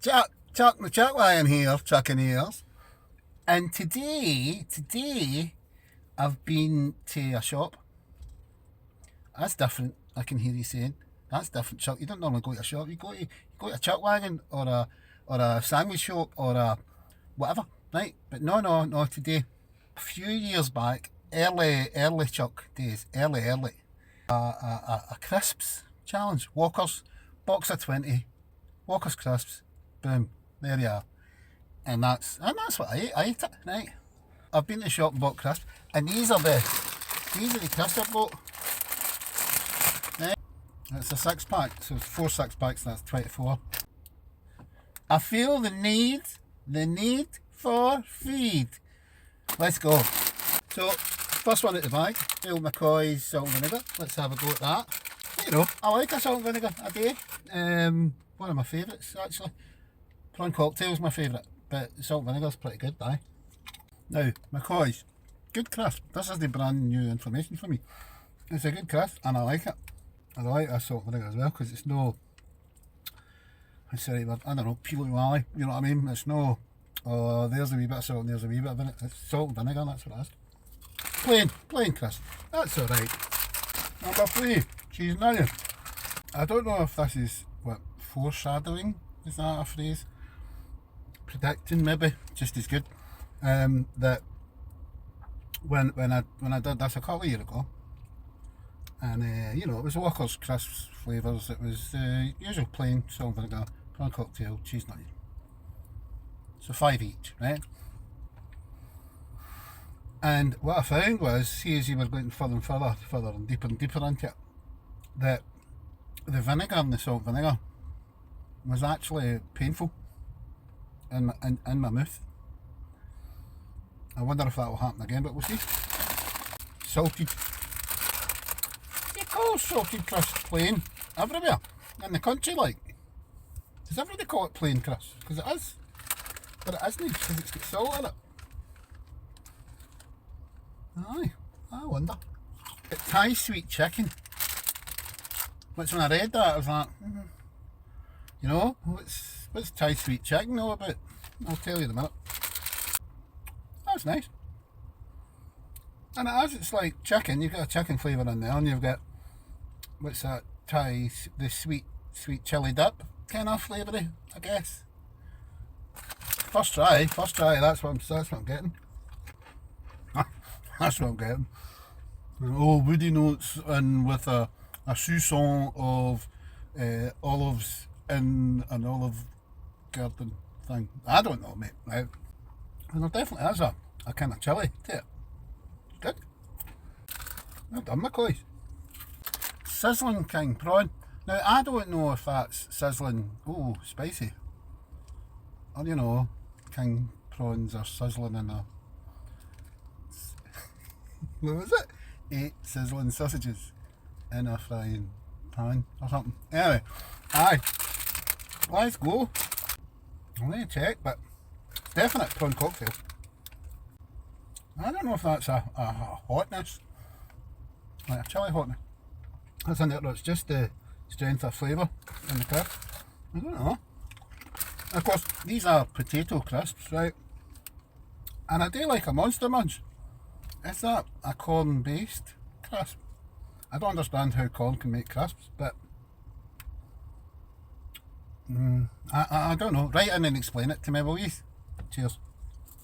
Chuck the chuckwagon here, chucking ears. And today, I've been to a shop. That's different, I can hear you saying. That's different, Chuck. You don't normally go to a shop. You go to a chuckwagon or a sandwich shop or a whatever, right? But no, today. A few years back, early Chuck days, early. A crisps challenge. Walkers, box of 20. Walkers crisps. Boom. There you are. And that's what I ate it, right? I've been to the shop and bought crisps, and these are the crisps I bought. Right? It's a 6-pack, so it's 4 6-packs, that's 24. I feel the need for feed. Let's go. So, first one out the bag, the old McCoys salt and vinegar. Let's have a go at that. You know, I like a salt and vinegar a day. One of my favourites, actually. Prawn cocktail's my favourite, but salt and vinegar's pretty good, aye. Now, McCoys, good crisp. This is the brand new information for me. It's a good crisp, and I like it. I like a salt and vinegar as well, because it's no, I don't know, peely wally, you know what I mean? It's no, oh, there's a wee bit of salt and there's a wee bit of vinegar. It's salt and vinegar, that's what it is. Plain crisp. That's alright. Number 3, cheese and onion. I don't know if this is, foreshadowing, is that a phrase? Predicting, maybe, just as good. That when I did this a couple of years ago, and you know, it was Walker's crisps flavours. It was usual plain salt and vinegar, prawn cocktail, cheese and onion. So 5 each, right? And what I found was, see, as you were going further and deeper into it, that the vinegar and the salt vinegar was actually painful in my mouth. I wonder if that will happen again, but we'll see. Salted. You call salted crisps plain everywhere in the country, like. Does everybody call it plain crisps? Because it is. But it isn't, because it's got salt in it. Aye, I wonder. But Thai sweet chicken. Which when I read that, I was like, you know, what's Thai sweet chicken all about? I'll tell you in a minute. That's nice. And it's like chicken, you've got a chicken flavour in there, and you've got, what's that, the sweet chilli dip kind of flavoury, I guess. First try, that's what I'm getting. That's what I'm getting. Oh, woody notes and with a soupçon of olives in an Olive Garden thing. I don't know, mate, right? And there definitely is a kind of chilli to it. Good. Well done, McCoys. Sizzling king prawn. Now, I don't know if that's sizzling, spicy. Or, you know, king prawns are sizzling in a... What was it? 8 sizzling sausages in a frying pan or something. Anyway, aye. Let's go. I'll need to check, but it's definite prawn cocktail. I don't know if that's a hotness, like a chilli hotness. That's in there, it's just the strength of flavour in the crisp. I don't know. Of course, these are potato crisps, right? And I do like a Monster Munch. Is that a corn-based crisp? I don't understand how corn can make crisps, but I don't know. Write in and explain it to me, will you? Cheers.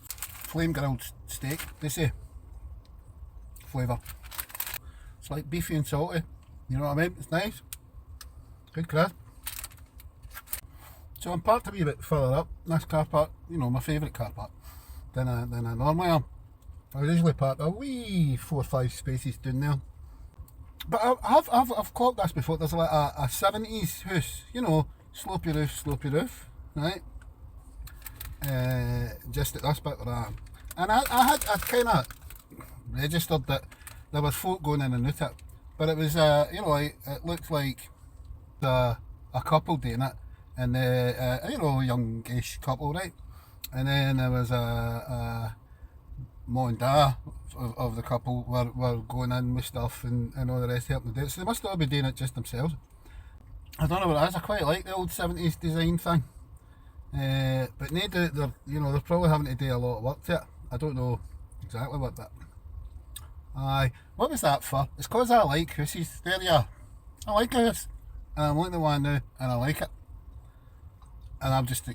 Flame grilled steak, they say. Flavour. It's like beefy and salty. You know what I mean? It's nice. Good crisp. So I'm parked a wee bit further up. This car park, you know, my favourite car park, than I normally am. I usually park a wee 4 or 5 spaces down there. But I've clocked this before. There's like a 70s house, you know, slopey roof, right? Just at this bit where I am. And I'd kind of registered that there was folk going in and out it. But it was, you know, it looked like a couple doing it. And, you know, youngish couple, right? And then there was a mum and dad of the couple were going in with stuff and all the rest, helping to do it. So they must all be doing it just themselves. I don't know what it is. I quite like the old 70s design thing. But no doubt they're probably having to do a lot of work to it. I don't know exactly what that. Aye, what was that for? It's because I like hoosies. There you are. I like a hoose. And I'm looking at one now and I like it. And I've just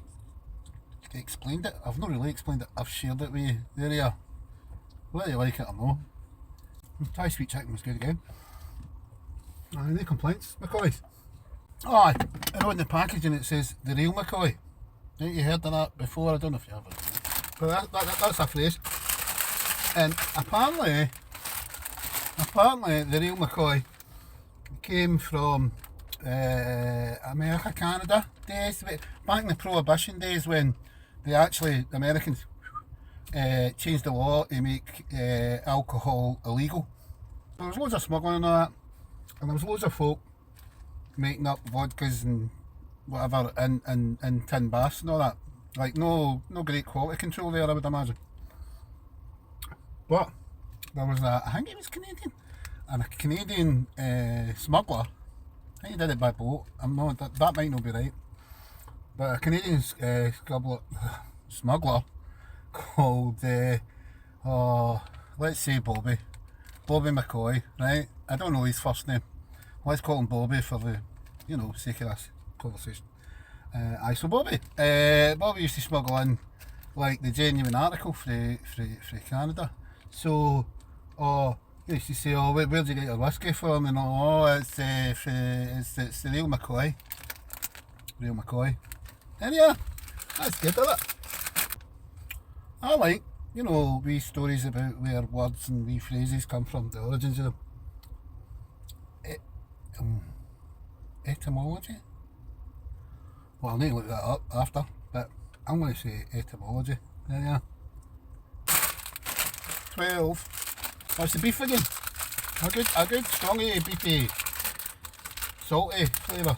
explained it. I've not really explained it. I've shared it with you. There you are. Whether you like it or not. Thai sweet chicken was good again. Aye, no complaints. McCoys. Aye, and on the packaging it says the real McCoy. Haven't you heard of that before? I don't know if you have. But that's a phrase. And apparently the real McCoy came from America, Canada days, back in the Prohibition days when the Americans changed the law to make alcohol illegal. There was loads of smuggling and all that, and there was loads of folk making up vodkas and whatever in tin baths and all that. Like no great quality control there, I would imagine. But there was I think he was Canadian, and a Canadian smuggler. I think he did it by boat. That might not be right. But a Canadian smuggler called let's say Bobby McCoy, right? I don't know his first name. Let's call him Bobby for the sake of this conversation. So Bobby used to smuggle in like the genuine article for Canada. So he used to say, where'd you get your whiskey from? And it's the real McCoy. Real McCoy. And yeah, that's good, isn't it? I like, wee stories about where words and wee phrases come from, the origins of them. Etymology? Well, I'll need to look that up after, but I'm going to say etymology. There you are. 12. What's the beef again? A good strongy, beefy, salty flavour.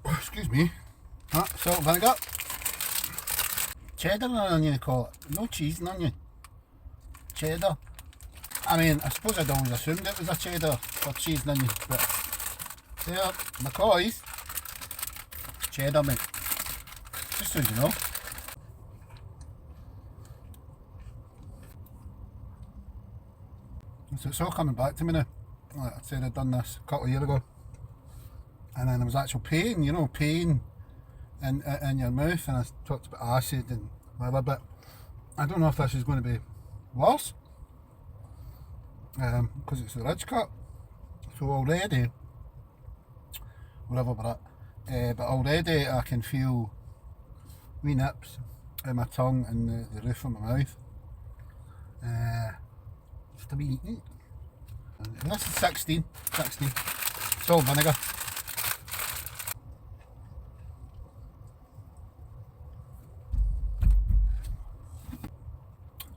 Excuse me. Salt and vinegar. Cheddar and onion, they call it. No cheese and onion. Cheddar. I mean, I suppose I'd always assumed it was a cheddar or cheese and onion, but there, McCoys. Cheddar, mate. Just so you know. So it's all coming back to me now. Like I said, I'd done this a couple of years ago. And then there was actual pain, pain in your mouth, and I talked about acid and whatever, but I don't know if this is going to be worse, because it's the ridge cut. So already, whatever we're at, but already I can feel wee nips in my tongue and the roof of my mouth. Just a wee. And this is 16. Salt vinegar.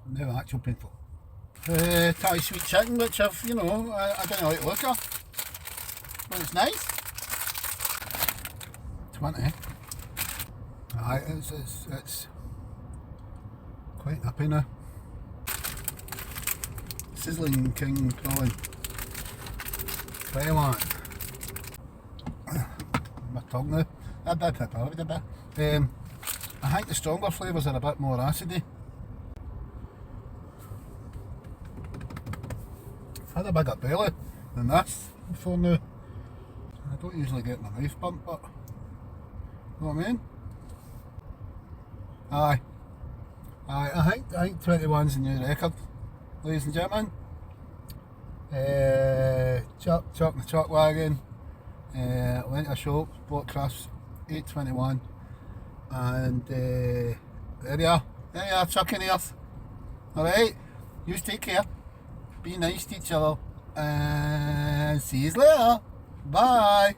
Now actual painful. Thai sweet chicken, which I've, I don't like the look of, but it's nice. 20. Aye, it's quite happy now. Sizzling king prawn. Try one. My tongue now. I think the stronger flavours are a bit more acidy. I've had a bigger belly than this before now. I don't usually get my mouth burnt, but you know what I mean? Aye. I think 21's the new record, ladies and gentlemen. Chuckonthechuckwagon. Went to a shop, bought crisps, 8.21, and there you are, chucking ears. Alright, you take care, be nice to each other, and see you later. Bye.